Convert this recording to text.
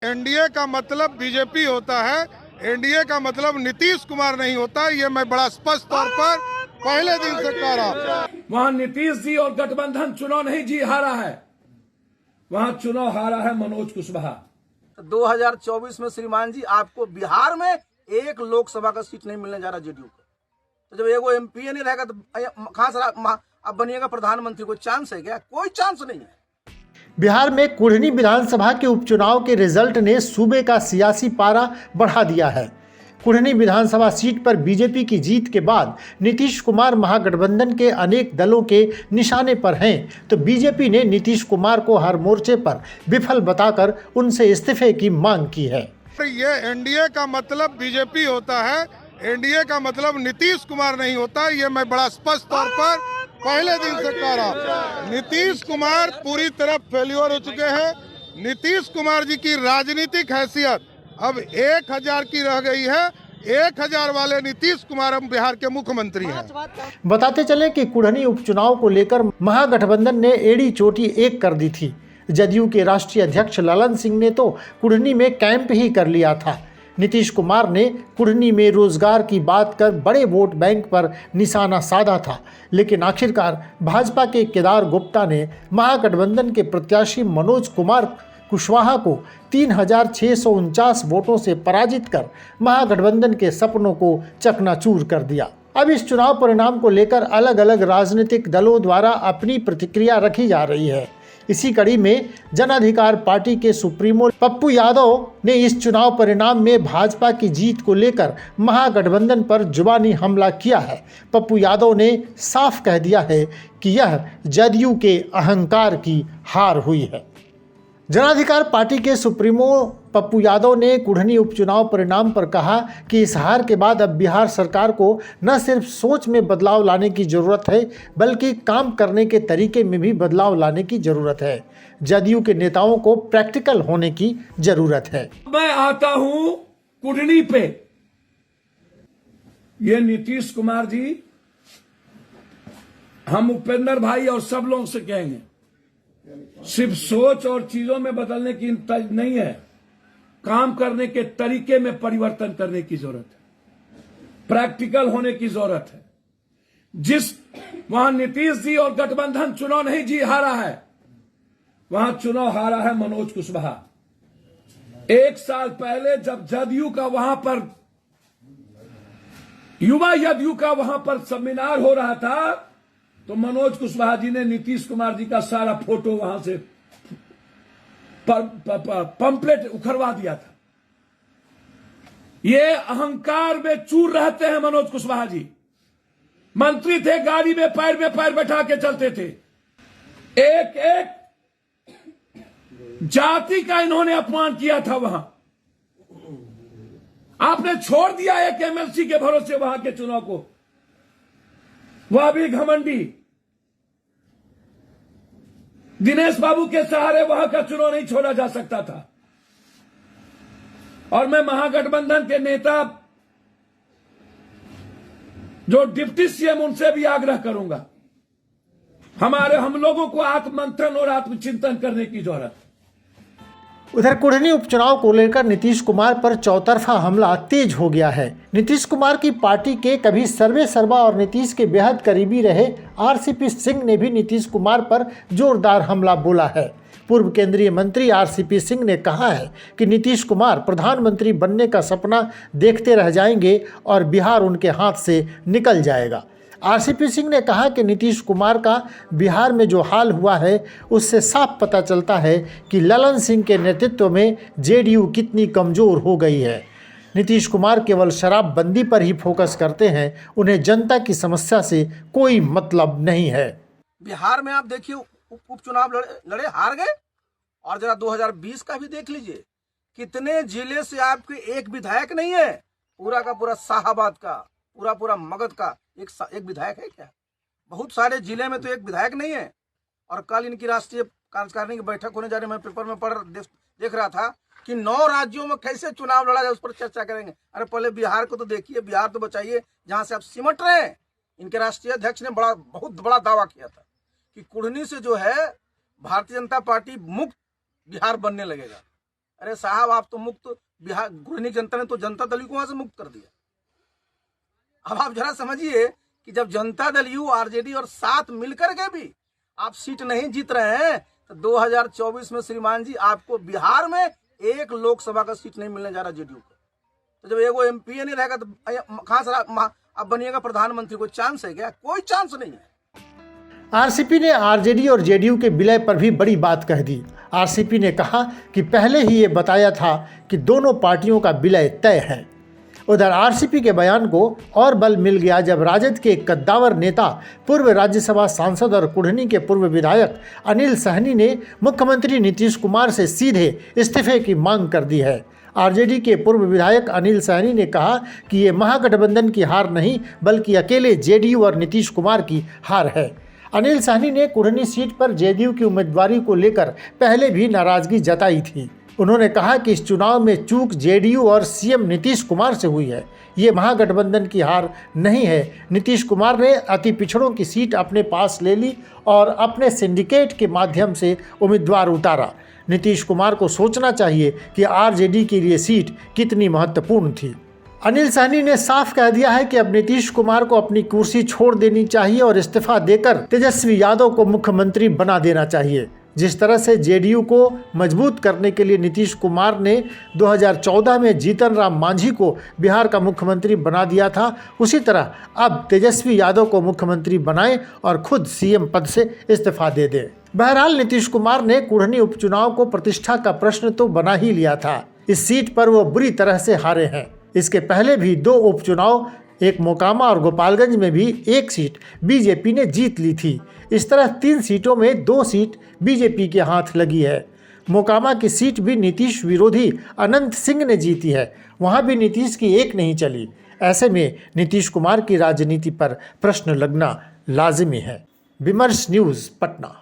NDA का मतलब BJP होता है, एनडीए का मतलब नीतीश कुमार नहीं होता। ये मैं बड़ा स्पष्ट तौर पर पहले दिन से कह रहा हूं। वहां नीतीश जी और गठबंधन चुनाव नहीं जी हारा है, वहां चुनाव हारा है मनोज कुशवाहा। 2024 में श्रीमान जी आपको बिहार में एक लोकसभा का सीट नहीं मिलने जा रहा जेडीयू को। तो जब एगो एमपी नहीं रहेगा तो कहां से अब बनिएगा प्रधानमंत्री? कोई चांस है क्या? कोई चांस नहीं है। बिहार में कुढ़नी विधानसभा के उपचुनाव के रिजल्ट ने सूबे का सियासी पारा बढ़ा दिया है। कुढ़नी विधानसभा सीट पर बीजेपी की जीत के बाद नीतीश कुमार महागठबंधन के अनेक दलों के निशाने पर हैं, तो बीजेपी ने नीतीश कुमार को हर मोर्चे पर विफल बताकर उनसे इस्तीफे की मांग की है। ये एनडीए का मतलब बीजेपी होता है, एनडीए का मतलब नीतीश कुमार नहीं होता। ये मैं बड़ा स्पष्ट तौर पर पहले दिन से कह रहा हूं। नीतीश कुमार पूरी तरह फेल्योर हो चुके हैं। नीतीश कुमार जी की राजनीतिक हैसियत अब 1000 की रह गई है। 1000 वाले नीतीश कुमार हम बिहार के मुख्यमंत्री हैं। बताते चले कि कुढ़नी उपचुनाव को लेकर महागठबंधन ने एड़ी चोटी एक कर दी थी। जदयू के राष्ट्रीय अध्यक्ष ललन सिंह ने तो कुढ़नी में कैंप ही कर लिया था। नीतीश कुमार ने कुढ़नी में रोजगार की बात कर बड़े वोट बैंक पर निशाना साधा था, लेकिन आखिरकार भाजपा के केदार गुप्ता ने महागठबंधन के प्रत्याशी मनोज कुमार कुशवाहा को 3649 वोटों से पराजित कर महागठबंधन के सपनों को चकनाचूर कर दिया। अब इस चुनाव परिणाम को लेकर अलग अलग राजनीतिक दलों द्वारा अपनी प्रतिक्रिया रखी जा रही है। इसी कड़ी में जन अधिकार पार्टी के सुप्रीमो पप्पू यादव ने इस चुनाव परिणाम में भाजपा की जीत को लेकर महागठबंधन पर जुबानी हमला किया है। पप्पू यादव ने साफ कह दिया है कि यह जदयू के अहंकार की हार हुई है। जन अधिकार पार्टी के सुप्रीमो पप्पू यादव ने कुढ़नी उपचुनाव परिणाम पर कहा कि इस हार के बाद अब बिहार सरकार को न सिर्फ सोच में बदलाव लाने की ज़रूरत है, बल्कि काम करने के तरीके में भी बदलाव लाने की ज़रूरत है। जदयू के नेताओं को प्रैक्टिकल होने की ज़रूरत है। मैं आता हूं कुढ़नी पे। ये नीतीश कुमार जी, हम उपेंद्र भाई और सब लोग से कहेंगे, सिर्फ सोच और चीजों में बदलने की नहीं है, काम करने के तरीके में परिवर्तन करने की जरूरत है, प्रैक्टिकल होने की जरूरत है। जिस वहां नीतीश जी और गठबंधन चुनाव नहीं जी हारा है, वहां चुनाव हारा है मनोज कुशवाहा। 1 साल पहले जब जदयू का वहां पर युवा जदयू का वहां पर सेमिनार हो रहा था, तो मनोज कुशवाहा जी ने नीतीश कुमार जी का सारा फोटो वहां से पंपलेट उखड़वा दिया था। ये अहंकार में चूर रहते हैं मनोज कुशवाहा जी। मंत्री थे, गाड़ी में पैर बैठा के चलते थे। एक एक जाति का इन्होंने अपमान किया था वहां। आपने छोड़ दिया एक एमएलसी के भरोसे वहां के चुनाव को, वह भी घमंडी। दिनेश बाबू के सहारे वहां का चुनाव नहीं छोड़ा जा सकता था। और मैं महागठबंधन के नेता जो डिप्टी सीएम, उनसे भी आग्रह करूंगा, हम लोगों को आत्ममंथन और आत्मचिंतन करने की जरूरत है। उधर कुढ़नी उपचुनाव को लेकर नीतीश कुमार पर चौतरफा हमला तेज हो गया है। नीतीश कुमार की पार्टी के कभी सर्वे सर्वा और नीतीश के बेहद करीबी रहे आरसीपी सिंह ने भी नीतीश कुमार पर जोरदार हमला बोला है। पूर्व केंद्रीय मंत्री आरसीपी सिंह ने कहा है कि नीतीश कुमार प्रधानमंत्री बनने का सपना देखते रह जाएंगे और बिहार उनके हाथ से निकल जाएगा। आरसीपी सिंह ने कहा कि नीतीश कुमार का बिहार में जो हाल हुआ है, उससे साफ पता चलता है कि ललन सिंह के नेतृत्व में जेडीयू कितनी कमज़ोर हो गई है। नीतीश कुमार केवल शराबबंदी पर ही फोकस करते हैं, उन्हें जनता की समस्या से कोई मतलब नहीं है। बिहार में आप देखिए उपचुनाव लड़े हार गए, और जरा 2020 का भी देख लीजिए, कितने जिले से आपके एक विधायक नहीं है। पूरा का पूरा शाहाबाद का, पूरा मगध का एक विधायक है क्या? बहुत सारे जिले में तो एक विधायक नहीं है। और कल इनकी राष्ट्रीय कार्यकारिणी की बैठक होने जा रही है। मैं पेपर में देख रहा था कि 9 राज्यों में कैसे चुनाव लड़ा जाए, उस पर चर्चा करेंगे। अरे पहले बिहार को तो देखिए, बिहार तो बचाइए जहां से आप सिमट रहे हैं। इनके राष्ट्रीय अध्यक्ष ने बहुत बड़ा दावा किया था कि कुढ़नी से जो है भारतीय जनता पार्टी मुक्त बिहार बनने लगेगा। अरे साहब, आप तो मुक्त बिहार कुढ़नी जनता ने तो जनता दल को वहां से मुक्त कर दिया। अब आप जरा समझिए कि जब जनता दल यू, आरजेडी और साथ मिलकर के भी आप सीट नहीं जीत रहे हैं, तो 2024 में श्रीमान जी आपको बिहार में एक लोकसभा का सीट नहीं मिलने जा रहा जेडीयू को। तो जब एगो एमपी नहीं रहेगा तो कहां से आप बनिएगा प्रधानमंत्री? कोई चांस है क्या? कोई चांस नहीं है। आरसीपी ने आरजेडी और जेडीयू के विलय पर भी बड़ी बात कह दी। आरसीपी ने कहा कि पहले ही ये बताया था कि दोनों पार्टियों का विलय तय है। उधर आरसीपी के बयान को और बल मिल गया जब राजद के कद्दावर नेता, पूर्व राज्यसभा सांसद और कुढ़नी के पूर्व विधायक अनिल सहनी ने मुख्यमंत्री नीतीश कुमार से सीधे इस्तीफे की मांग कर दी है। आरजेडी के पूर्व विधायक अनिल सहनी ने कहा कि ये महागठबंधन की हार नहीं बल्कि अकेले जेडीयू और नीतीश कुमार की हार है। अनिल सहनी ने कुढ़नी सीट पर जेडीयू की उम्मीदवारी को लेकर पहले भी नाराजगी जताई थी। उन्होंने कहा कि इस चुनाव में चूक जेडीयू और सीएम नीतीश कुमार से हुई है, ये महागठबंधन की हार नहीं है। नीतीश कुमार ने अति पिछड़ों की सीट अपने पास ले ली और अपने सिंडिकेट के माध्यम से उम्मीदवार उतारा। नीतीश कुमार को सोचना चाहिए कि आरजेडी के लिए सीट कितनी महत्वपूर्ण थी। अनिल सहनी ने साफ कह दिया है कि अब नीतीश कुमार को अपनी कुर्सी छोड़ देनी चाहिए और इस्तीफा देकर तेजस्वी यादव को मुख्यमंत्री बना देना चाहिए। जिस तरह से जेडीयू को मजबूत करने के लिए नीतीश कुमार ने 2014 में जीतन राम मांझी को बिहार का मुख्यमंत्री बना दिया था, उसी तरह अब तेजस्वी यादव को मुख्यमंत्री बनाएं और खुद सीएम पद से इस्तीफा दे दें। बहरहाल नीतीश कुमार ने कुढ़नी उपचुनाव को प्रतिष्ठा का प्रश्न तो बना ही लिया था। इस सीट पर वो बुरी तरह से हारे हैं। इसके पहले भी 2 उपचुनाव, एक मोकामा और गोपालगंज में भी 1 सीट बीजेपी ने जीत ली थी। इस तरह 3 सीटों में 2 सीट बीजेपी के हाथ लगी है। मोकामा की सीट भी नीतीश विरोधी अनंत सिंह ने जीती है, वहां भी नीतीश की एक नहीं चली। ऐसे में नीतीश कुमार की राजनीति पर प्रश्न लगना लाजिमी है। विमर्श न्यूज़, पटना।